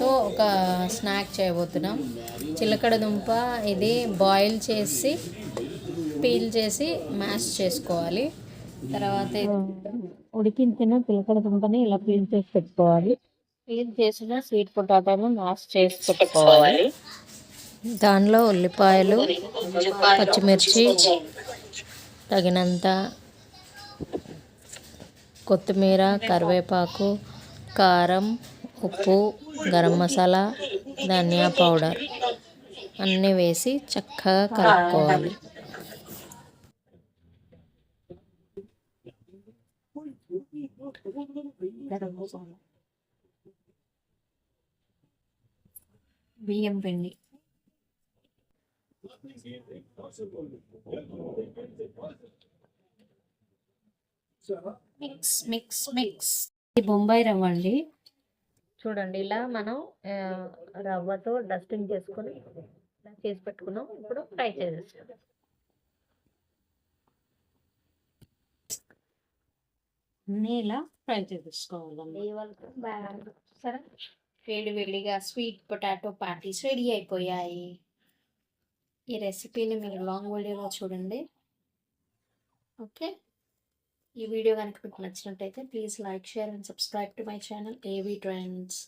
ఒక స్నాక్ చేయబోతున్నాం. చిలకడ దుంప ఇది బాయిల్ చేసి పీల్ చేసి మ్యాష్ చేసుకోవాలి. తర్వాత ఉడికించిన చిలకడ దుంపని ఇలా పీల్ చేసి పెట్టుకోవాలి. పీల్ చేసిన స్వీట్ పొటాటోను మ్యాష్ చేసి పెట్టుకోవాలి. దానిలో ఉల్లిపాయలు, పచ్చిమిర్చి, తగినంత కొత్తిమీర, కరివేపాకు, కారం, ఉప్పు, గరం మసాలా, ధనియా పౌడర్ అన్నీ వేసి చక్కగా కలుపుకోవాలి. బియ్యం పిండి మిక్స్ మిక్స్ మిక్స్. ఇది బొంబాయి రవ్వ అండి. చూడండి, ఇలా మనం రవ్వతో డస్టింగ్ చేసుకొని చేసి పెట్టుకున్నాం. ఇప్పుడు ఫ్రై చేసేస్తాం. అన్నీ ఇలా ఫ్రై చేసేసుకోవాలండి. సరే, వేడి వేడిగా స్వీట్ పొటాటో ప్యాటీస్ రెడీ అయిపోయాయి. ఈ రెసిపీని మీరు లాంగ్ వీడియోలో చూడండి. ఓకే, ఈ వీడియో కనుక మీకు నచ్చినట్టయితే please like, share and subscribe to my channel ఏవీ ట్రెండ్స్.